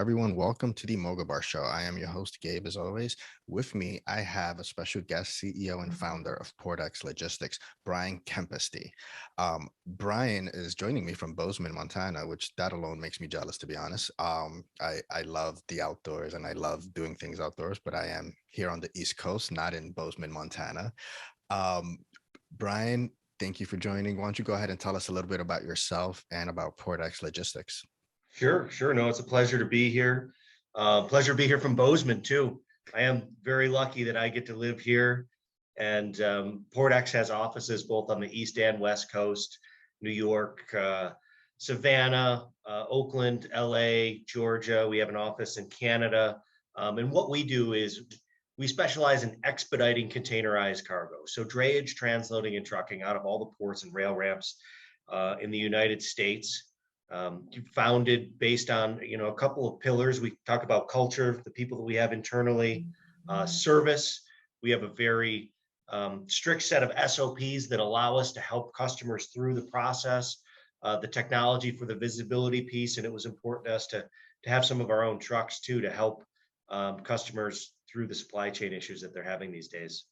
everyone. Welcome to the Moga Bar Show. I am your host, Gabe, as always. With me, I have a special guest, CEO and founder of PortX Logistics, Brian Kempisty. Brian is joining me from Bozeman, Montana, which that alone makes me jealous, to be honest. I love the outdoors and I love doing things outdoors, but I am here on the East Coast, not in Bozeman, Montana. Um, Brian, thank you for joining. Why don't you go ahead and tell us a little bit about yourself and about PortX Logistics? Sure. No, it's a pleasure to be here. Pleasure to be here from Bozeman too. I am very lucky that I get to live here, and PortX has offices both on the East and West Coast, New York, Savannah, Oakland, LA, Georgia. We have an office in Canada. And what we do is we specialize in expediting containerized cargo. So drayage, transloading, and trucking out of all the ports and rail ramps in the United States. Founded based on a couple of pillars. We talk about culture, the people that we have internally, service. We have a very strict set of SOPs that allow us to help customers through the process, the technology for the visibility piece, and it was important to us to have some of our own trucks too to help customers through the supply chain issues that they're having these days.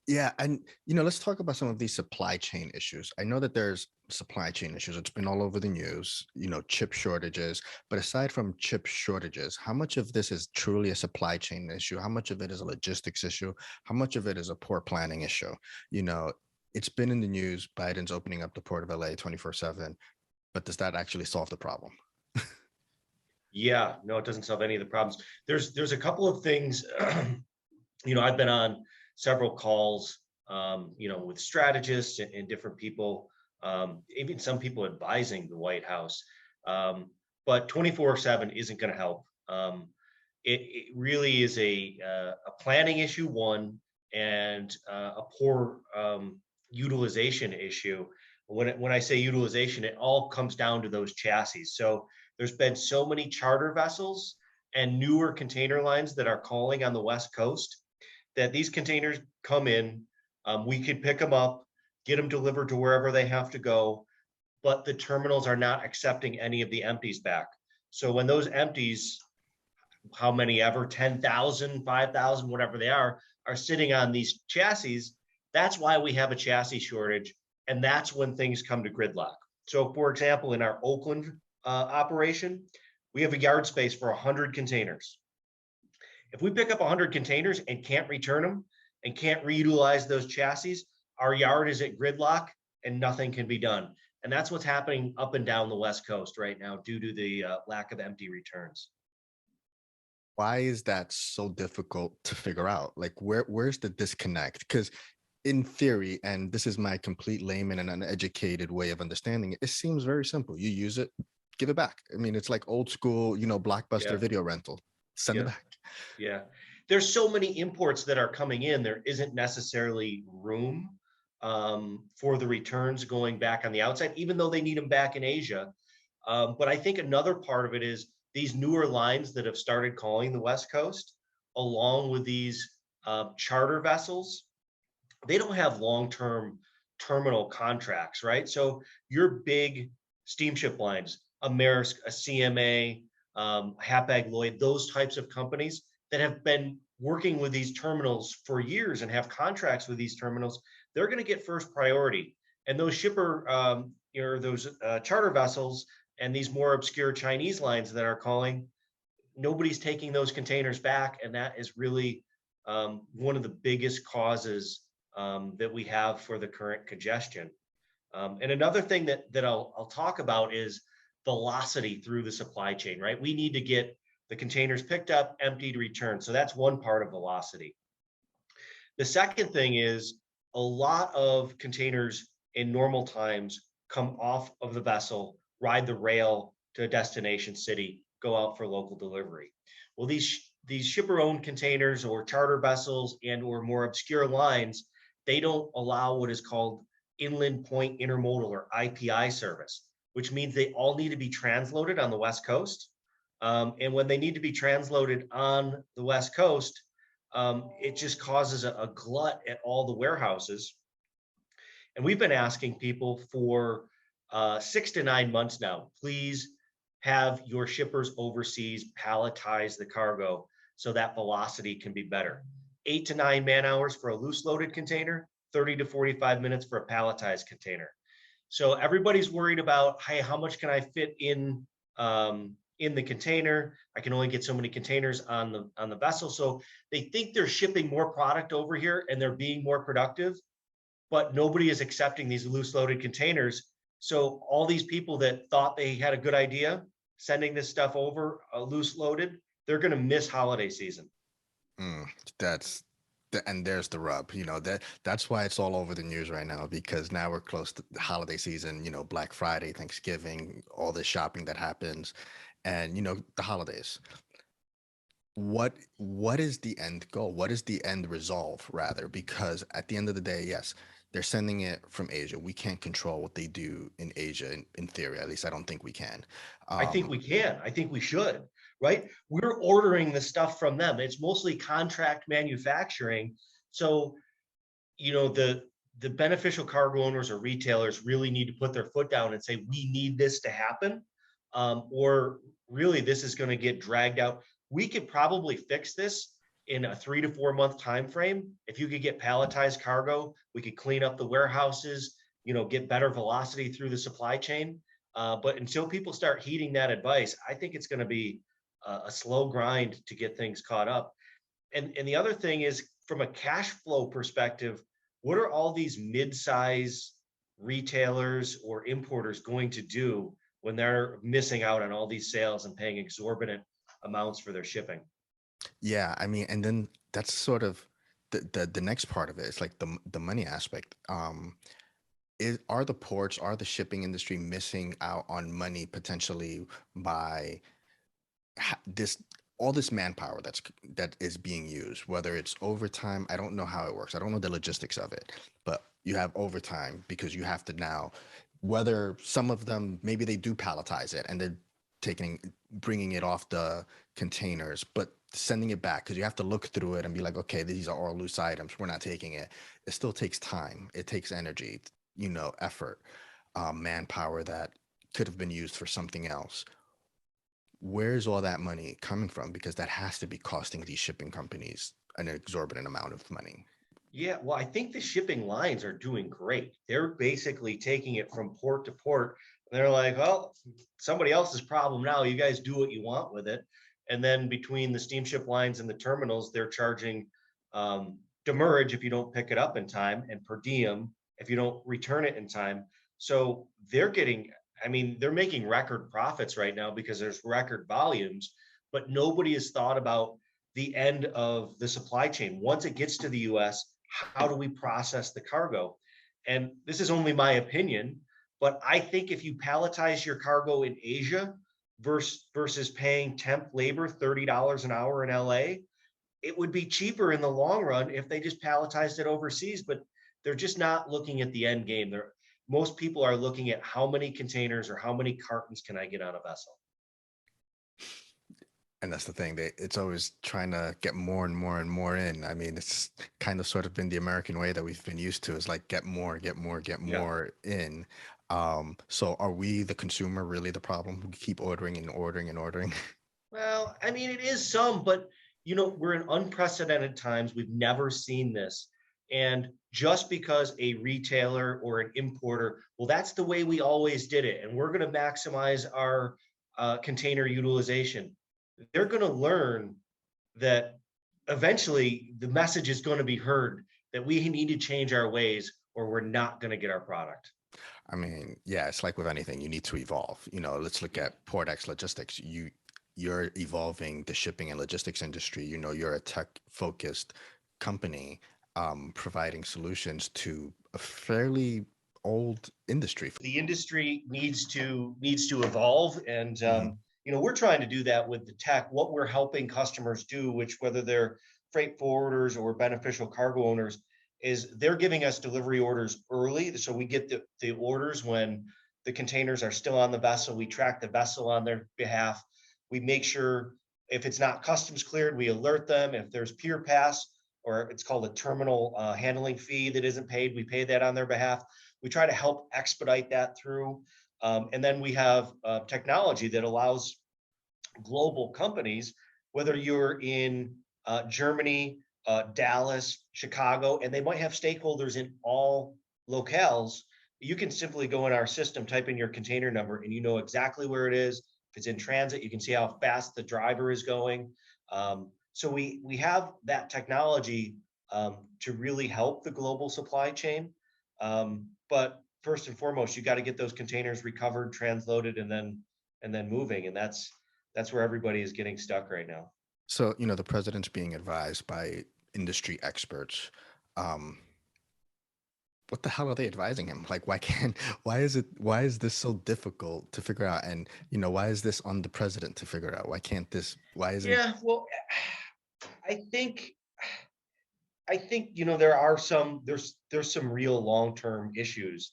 Yeah, and let's talk about some of these supply chain issues. I know that there's supply chain issues. It's been all over the news, chip shortages. But aside from chip shortages, how much of this is truly a supply chain issue? How much of it is a logistics issue? How much of it is a poor planning issue? It's been in the news, Biden's opening up the port of LA 24/7, but does that actually solve the problem? Yeah, no, it doesn't solve any of the problems. There's a couple of things, I've been on several calls, with strategists and different people, even some people advising the White House. But 24/7 isn't going to help. It really is a planning issue, one, and a poor utilization issue. When I say utilization, it all comes down to those chassis. So there's been so many charter vessels and newer container lines that are calling on the West Coast that these containers come in, we could pick them up, get them delivered to wherever they have to go, but the terminals are not accepting any of the empties back. So when those empties, how many ever, 10,000, 5,000, whatever they are sitting on these chassis, that's why we have a chassis shortage, and that's when things come to gridlock. So for example, in our Oakland operation, we have a yard space for 100 containers. If we pick up 100 containers and can't return them and can't reutilize those chassis, our yard is at gridlock and nothing can be done. And that's what's happening up and down the West Coast right now due to the lack of empty returns. Why is that so difficult to figure out? Like, where's the disconnect? Because in theory, and this is my complete layman and uneducated way of understanding it, it seems very simple. You use it, give it back. I mean, it's like old school, Blockbuster video rental. Send it back. Yeah. There's so many imports that are coming in, there isn't necessarily room for the returns going back on the outside, even though they need them back in Asia. But I think another part of it is these newer lines that have started calling the West Coast, along with these charter vessels, they don't have long-term terminal contracts, right? So your big steamship lines, Maersk, a CMA, Hapag-Lloyd, those types of companies that have been working with these terminals for years and have contracts with these terminals, they're going to get first priority. And those those charter vessels and these more obscure Chinese lines that are calling, nobody's taking those containers back. And that is really one of the biggest causes that we have for the current congestion. And another thing that I'll talk about is velocity through the supply chain, right? We need to get the containers picked up, emptied, returned. So that's one part of velocity. The second thing is a lot of containers in normal times come off of the vessel, ride the rail to a destination city, go out for local delivery. Well, these shipper-owned containers or charter vessels and or more obscure lines, they don't allow what is called inland point intermodal or IPI service, which means they all need to be transloaded on the West Coast. And when they need to be transloaded on the West Coast, it just causes a glut at all the warehouses. And we've been asking people for 6 to 9 months now, please have your shippers overseas palletize the cargo so that velocity can be better. 8 to 9 man hours for a loose loaded container, 30 to 45 minutes for a palletized container. So everybody's worried about, hey, how much can I fit in the container? I can only get so many containers on the vessel. So they think they're shipping more product over here and they're being more productive, but nobody is accepting these loose loaded containers. So all these people that thought they had a good idea sending this stuff over loose loaded, they're going to miss holiday season. Mm, that's and there's the rub, that's why it's all over the news right now, because now we're close to the holiday season, Black Friday, Thanksgiving, all this shopping that happens, and the holidays. What is the end goal? What is the end resolve, rather? Because at the end of the day, yes, they're sending it from Asia. We can't control what they do in Asia, in theory. At least I don't think we can. I think Um, we can. I think we should, right? We're ordering the stuff from them. It's mostly contract manufacturing. So, the beneficial cargo owners or retailers really need to put their foot down and say, we need this to happen. Or really, this is going to get dragged out. We could probably fix this in a 3 to 4 month time frame. If you could get palletized cargo, we could clean up the warehouses, get better velocity through the supply chain. But until people start heeding that advice, I think it's going to be a slow grind to get things caught up. And the other thing is, from a cash flow perspective, what are all these mid-size retailers or importers going to do when they're missing out on all these sales and paying exorbitant amounts for their shipping? yeah, I mean, and then that's sort of the next part of it. It's like the money aspect. Are the ports, are the shipping industry missing out on money potentially by this all this manpower that is being used, whether it's overtime? I don't know how it works. I don't know the logistics of it, but you have overtime because you have to now, whether some of them, maybe they do palletize it and they're taking bringing it off the containers, but sending it back, because you have to look through it and be like, okay, these are all loose items, we're not taking it. It still takes time, it takes energy, effort, manpower that could have been used for something else. Where's all that money coming from? Because that has to be costing these shipping companies an exorbitant amount of money. Yeah, well, I think the shipping lines are doing great. They're basically taking it from port to port. They're like, well, somebody else's problem now. You guys do what you want with it. And then between the steamship lines and the terminals, they're charging demurrage if you don't pick it up in time, and per diem if you don't return it in time. So they're getting, I mean, they're making record profits right now because there's record volumes, but nobody has thought about the end of the supply chain. Once it gets to the US, how do we process the cargo? And this is only my opinion, but I think if you palletize your cargo in Asia versus paying temp labor $30 an hour in LA, it would be cheaper in the long run if they just palletized it overseas. But they're just not looking at the end game. Most people are looking at how many containers or how many cartons can I get on a vessel. And that's the thing. It's always trying to get more and more and more in. I mean, it's kind of sort of been the American way that we've been used to, is like get more, get more, get Yeah. more in. So are we, the consumer, really the problem? We keep ordering and ordering and ordering. Well, I mean, it is some, but we're in unprecedented times. We've never seen this. And just because a retailer or an importer, well, that's the way we always did it. And we're going to maximize our container utilization. They're going to learn that eventually the message is going to be heard that we need to change our ways or we're not going to get our product. I mean, yeah, it's like with anything, you need to evolve. Let's look at PortX Logistics. You're evolving the shipping and logistics industry. You're a tech-focused company, providing solutions to a fairly old industry. The industry needs to evolve, and Mhm. we're trying to do that with the tech. What we're helping customers do, which whether they're freight forwarders or beneficial cargo owners, is they're giving us delivery orders early, so we get the orders when the containers are still on the vessel. We track the vessel on their behalf. We make sure if it's not customs cleared, we alert them. If there's pier pass, or it's called a terminal handling fee that isn't paid, we pay that on their behalf. We try to help expedite that through. And then we have technology that allows global companies, whether you're in Germany, Dallas, Chicago, and they might have stakeholders in all locales. You can simply go in our system, type in your container number, and you know exactly where it is. If it's in transit, you can see how fast the driver is going. So we have that technology to really help the global supply chain. But first and foremost, you got to get those containers recovered, transloaded, and then moving. And that's where everybody is getting stuck right now. So, the president's being advised by industry experts. Um, what the hell are they advising him? Like, why is this so difficult to figure out? And, why is this on the president to figure out? Why isn't, Yeah, well, I think I think there are there's some real long-term issues.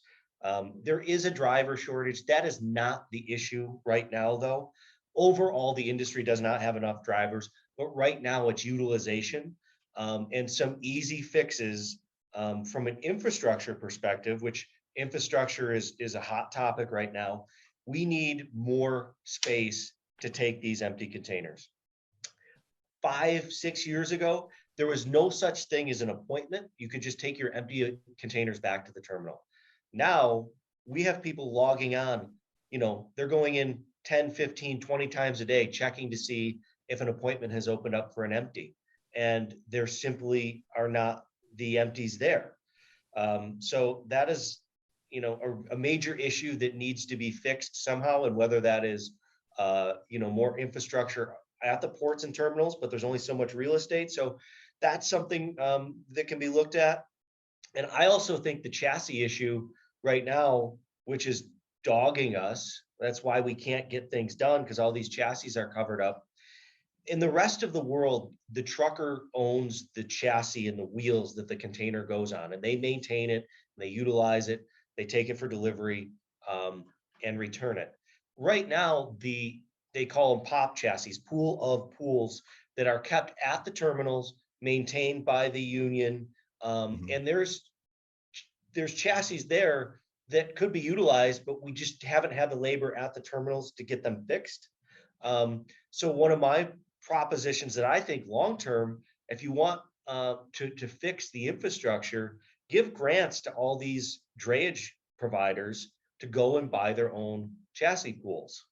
There is a driver shortage. That is not the issue right now, though. Overall, the industry does not have enough drivers, but right now it's utilization and some easy fixes from an infrastructure perspective, which infrastructure is a hot topic right now. We need more space to take these empty containers. 5, 6 years ago, there was no such thing as an appointment. You could just take your empty containers back to the terminal. Now we have people logging on, they're going in 10, 15, 20 times a day, checking to see if an appointment has opened up for an empty. And there simply are not the empties there. So that is, a major issue that needs to be fixed somehow. And whether that is, more infrastructure at the ports and terminals, but there's only so much real estate. So that's something that can be looked at. And I also think the chassis issue right now, which is dogging us, that's why we can't get things done, because all these chassis are covered up. In the rest of the world, the trucker owns the chassis and the wheels that the container goes on, and they maintain it, they utilize it, they take it for delivery and return it. Right now, they call them pop chassis, pool of pools that are kept at the terminals, maintained by the union. Mhm. And there's chassis there that could be utilized, but we just haven't had the labor at the terminals to get them fixed. So one of my propositions that I think long-term, if you want to fix the infrastructure, give grants to all these drayage providers to go and buy their own chassis pools.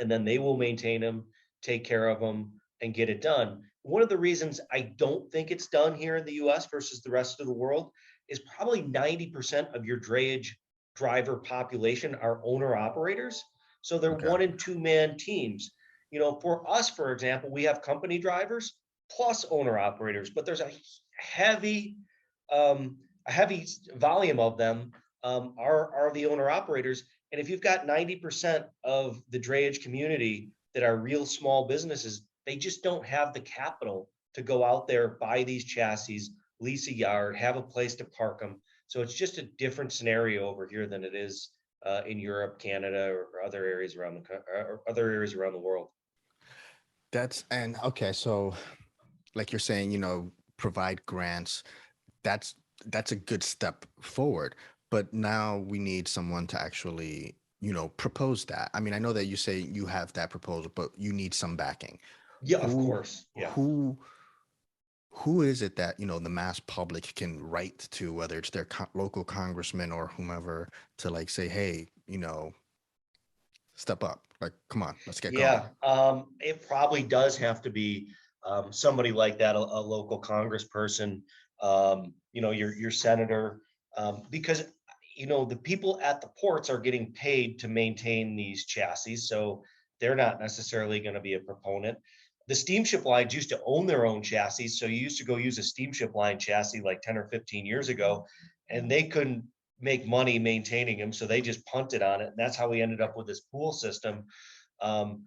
And then they will maintain them, take care of them, and get it done. One of the reasons I don't think it's done here in the US versus the rest of the world is probably 90% of your drayage driver population are owner operators. So they're Okay. 1 and 2 man teams. For us, for example, we have company drivers plus owner operators, but there's heavy, a heavy volume of them are the owner operators. And if you've got 90% of the drayage community that are real small businesses, they just don't have the capital to go out there, buy these chassis, lease a yard, have a place to park them. So it's just a different scenario over here than it is in Europe, Canada, or other areas around the world. And okay, so like you're saying, provide grants. That's that's a good step forward. But now we need someone to actually, propose that. I mean, I know that you say you have that proposal, but you need some backing. Yeah, of Who course. Yeah. who who is it that, the mass public can write to, whether it's their local congressman or whomever, to like say, hey, step up. Like, come on, let's get going. Yeah, it probably does have to be somebody like that, a local congressperson, your senator, because the people at the ports are getting paid to maintain these chassis, so they're not necessarily going to be a proponent. The steamship lines used to own their own chassis, so you used to go use a steamship line chassis like 10 or 15 years ago, and they couldn't make money maintaining them, so they just punted on it, and that's how we ended up with this pool system. Um,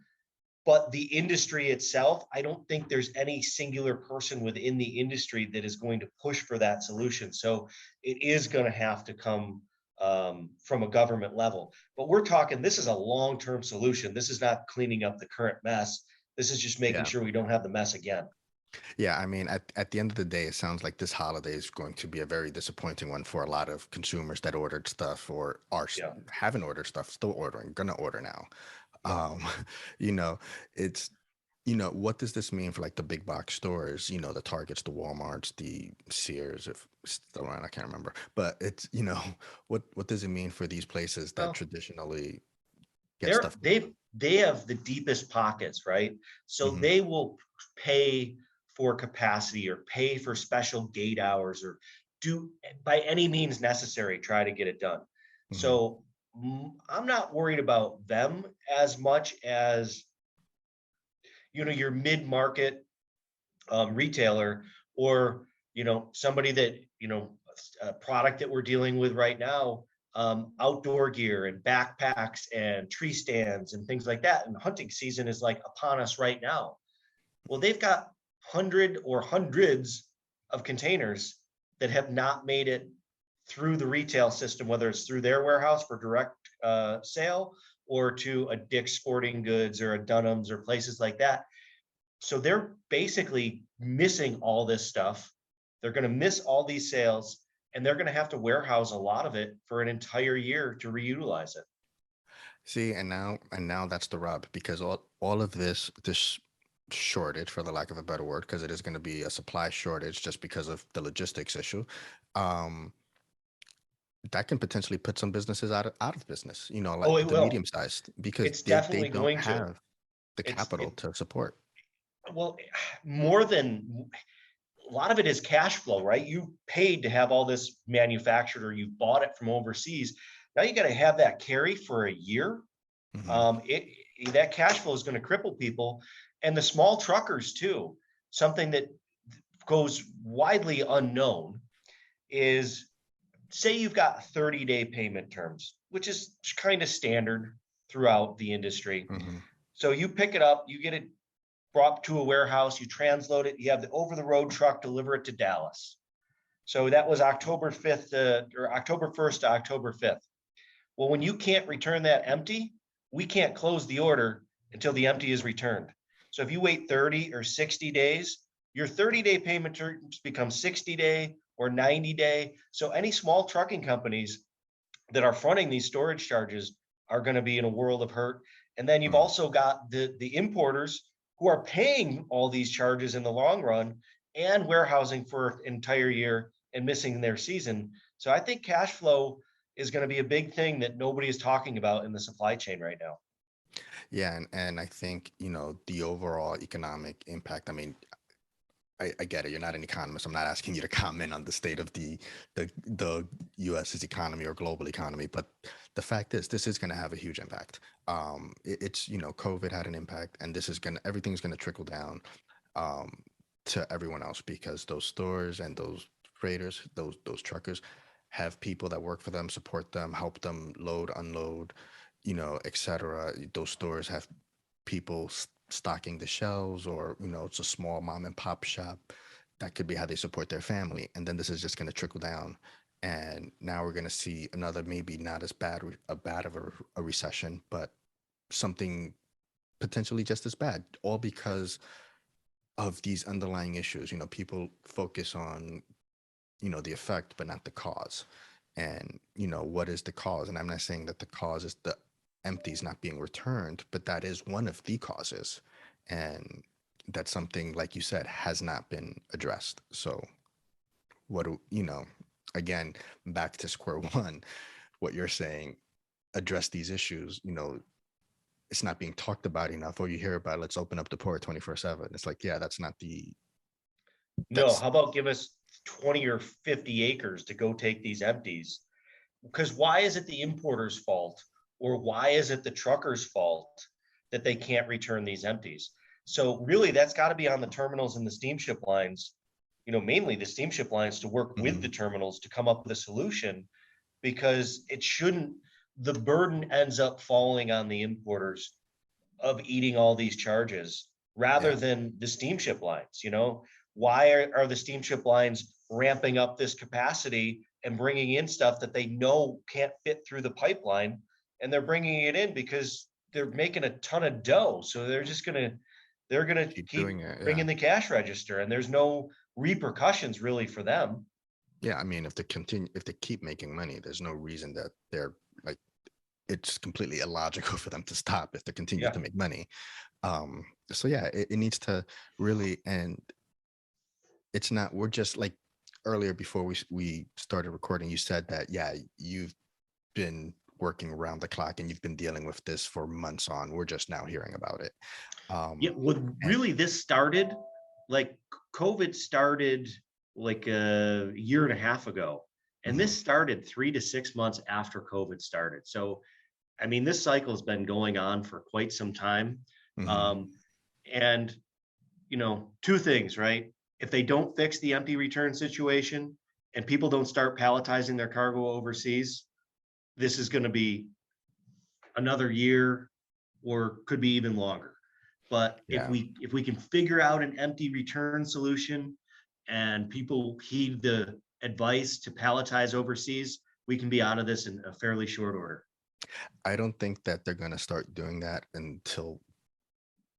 but the industry itself, I don't think there's any singular person within the industry that is going to push for that solution. So it is going to have to come from a government level. But we're talking, this is a long-term solution. This is not cleaning up the current mess. This is just making Yeah. sure we don't have the mess again. Yeah, I mean, at the end of the day, it sounds like this holiday is going to be a very disappointing one for a lot of consumers that ordered stuff or Yeah, haven't ordered stuff, still ordering, gonna order now. yeah. Um, you know, it's what does this mean for like the big box stores? The Targets, the WalMarts, the Sears, if still around, I can't remember. But it's what does it mean for these places that Well, traditionally get they're stuff? they have the deepest pockets, right? So Hmm. they will pay for capacity or pay for special gate hours or do by any means necessary try to get it done. Hmm. So I'm not worried about them as much as your mid-market retailer or somebody that a product that we're dealing with right now, outdoor gear and backpacks and tree stands and things like that, and hunting season is like upon us right now. Well, they've got hundreds of containers that have not made it through the retail system, whether it's through their warehouse for direct sale or to a Dick's Sporting Goods or a Dunham's or places like that. So they're basically missing all this stuff. They're going to miss all these sales and they're going to have to warehouse a lot of it for an entire year to reutilize it. See, and now that's the rub because all of this shortage, for the lack of a better word, because it is going to be a supply shortage just because of the logistics issue. Um, that can potentially put some businesses out of business, like Oh, it the medium will. sized, because It's they definitely don't going to. have the It's capital it to support. well, more than a lot of it is cash flow, right? You paid to have all this manufactured or you bought it from overseas. Now you got to have that carry for a year. Hmm. That cash flow is going to cripple people and the small truckers too. Something that goes widely unknown is say you've got 30-day payment terms, which is kind of standard throughout the industry. Hmm. So you pick it up, you get it brought to a warehouse, you transload it, you have the over the road truck deliver it to Dallas. So that was October 5th or October 1st to October 5th. Well, when you can't return that empty, we can't close the order until the empty is returned. So if you wait 30 or 60 days, your 30-day payment terms become 60-day or 90-day. So any small trucking companies that are fronting these storage charges are going to be in a world of hurt. And then you've also got the importers who are paying all these charges in the long run and warehousing for an entire year and missing their season. So I think cash flow is going to be a big thing that nobody is talking about in the supply chain right now. Yeah, and I think, the overall economic impact. I mean, I get it. You're not an economist. I'm not asking you to comment on the state of the U.S.'s economy or global economy, but the fact is, this is going to have a huge impact. It's COVID had an impact, and everything's gonna trickle down um, to everyone else because those stores and those freighters, those truckers, have people that work for them, support them, help them load, unload, etc. Those stores have people stocking the shelves, or it's a small mom and pop shop. That could be how they support their family, and then this is just going to trickle down, and now we're going to see another, maybe not as bad of a recession, but something potentially just as bad, all because of these underlying issues. People focus on the effect but not the cause. And what is the cause? And I'm not saying that the cause is the empties not being returned, but that is one of the causes. And that's something, like you said, has not been addressed. So what do again, back to square one, what you're saying, address these issues. It's not being talked about enough, or you hear about, let's open up the port 24/7. It's like, yeah, that's not the No, that's how about give us 20 or 50 acres to go take these empties? Because why is it the importer's fault or why is it the trucker's fault that they can't return these empties? So really that's got to be on the terminals and the steamship lines, mainly the steamship lines to work with the Mhm. terminals to come up with a solution because it shouldn't the burden ends up falling on the importers of eating all these charges rather Yeah. than the steamship lines. Why are the steamship lines ramping up this capacity and bringing in stuff that they know can't fit through the pipeline, and they're bringing it in because they're making a ton of dough, so they're just going to they're going to Keep keep doing it. Yeah. ringing the cash register, and there's no repercussions really for them. Yeah. I mean, if they keep making money, there's no reason that they're like, it's completely illogical for them to stop if they continue Yeah. to make money. So yeah, it needs to really, and it's not, we're just like earlier before we started recording, you said that, yeah, you've been working around the clock and you've been dealing with this for months on. We're just now hearing about it. Yeah. What And really this started, like COVID started like a year and a half ago. And mhm, this started 3 to 6 months after COVID started. So, I mean, this cycle has been going on for quite some time. mhm, Um, and, two things, right? If they don't fix the empty return situation and people don't start palletizing their cargo overseas, this is going to be another year or could be even longer. But if yeah, we can figure out an empty return solution and people heed the advice to palletize overseas, we can be out of this in a fairly short order. I don't think that they're going to start doing that until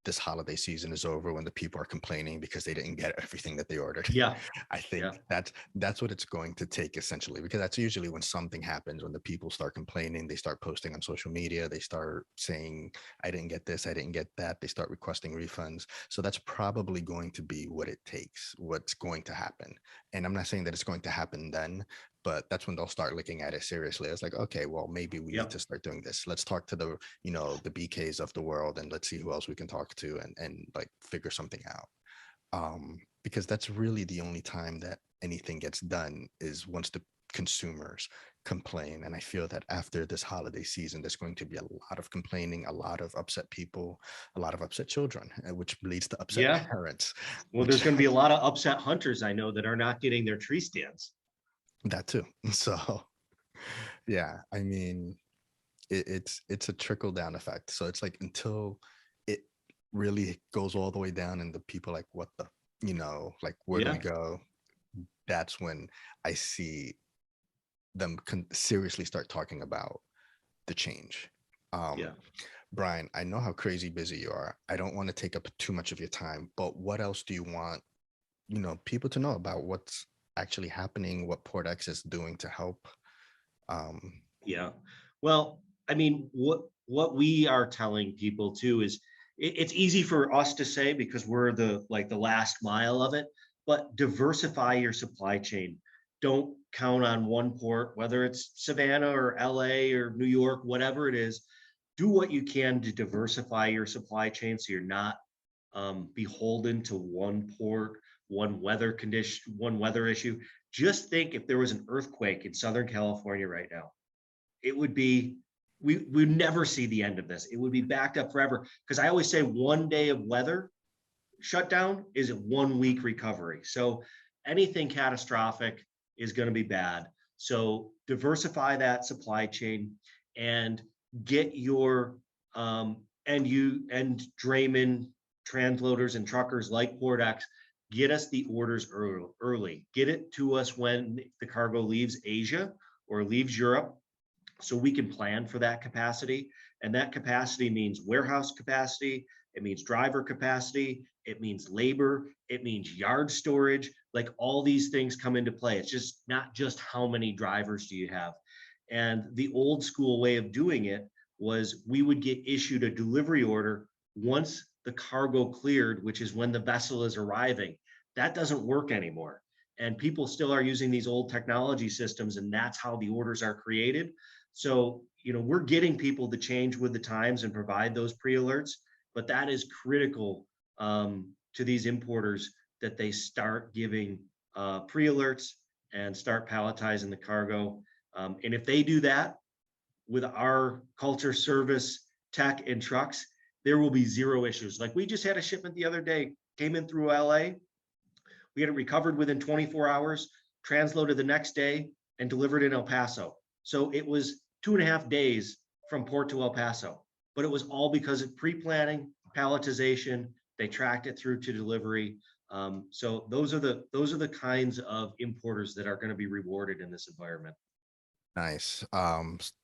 this holiday season is over, when the people are complaining because they didn't get everything that they ordered. Yeah, I yeah, think that's what it's going to take essentially, because that's usually when something happens, when the people start complaining, they start posting on social media, they start saying, I didn't get this, I didn't get that, they start requesting refunds. So that's probably going to be what it takes, what's going to happen. And I'm not saying that it's going to happen then, but that's when they'll start looking at it seriously. It's like, okay, well, maybe we need yeah, to start doing this. Let's talk to the, the BKs of the world, and let's see who else we can talk to, and like figure something out. Because that's really the only time that anything gets done, is once the consumers complain. And I feel that after this holiday season, there's going to be a lot of complaining, a lot of upset people, a lot of upset children, which leads to upset yeah. parents, Well, there's which going to be a lot of upset hunters I know that are not getting their tree stands. that too. So yeah, I mean, it's a trickle down effect. So it's like, until it really goes all the way down and the people like, what the, like, where do we Yeah, go? That's when I see them seriously start talking about the change. Um, yeah. Brian, I know how crazy busy you are. I don't want to take up too much of your time, but what else do you want, people to know about what's actually happening, what PortX is doing to help? Um, Yeah. Well, I mean, what we are telling people too is it's easy for us to say because we're the last mile of it, but diversify your supply chain. Don't count on one port, whether it's Savannah or LA or New York, whatever it is. Do what you can to diversify your supply chain so you're not beholden to one port, one weather condition, one weather issue. Just think if there was an earthquake in Southern California right now, it would be we'd never see the end of this. It would be backed up forever. Because I always say 1 day of weather shutdown is a 1 week recovery. So anything catastrophic is going to be bad. So diversify that supply chain and get your and draymen, transloaders, and truckers like PortX. Get us the orders early. Get it to us when the cargo leaves Asia or leaves Europe, so we can plan for that capacity. And that capacity means warehouse capacity, it means driver capacity, it means labor, it means yard storage. Like all these things come into play. It's just not just how many drivers do you have. And the old school way of doing it was we would get issued a delivery order once the cargo cleared, which is when the vessel is arriving. That doesn't work anymore. And people still are using these old technology systems, and that's how the orders are created. So, we're getting people to change with the times and provide those pre-alerts, but that is critical to these importers, that they start giving pre-alerts and start palletizing the cargo. And if they do that with our culture, service, tech, and trucks, there will be zero issues. Like we just had a shipment the other day, came in through LA. We had it recovered within 24 hours, transloaded the next day, and delivered in El Paso. So it was 2.5 days from port to El Paso, but it was all because of pre-planning, palletization. They tracked it through to delivery. So those are the kinds of importers that are going to be rewarded in this environment. Nice.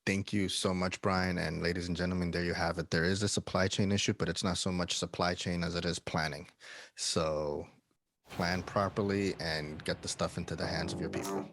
Thank you so much, Brian. And ladies and gentlemen, there you have it. There is a supply chain issue, but it's not so much supply chain as it is planning. So plan properly and get the stuff into the hands of your people.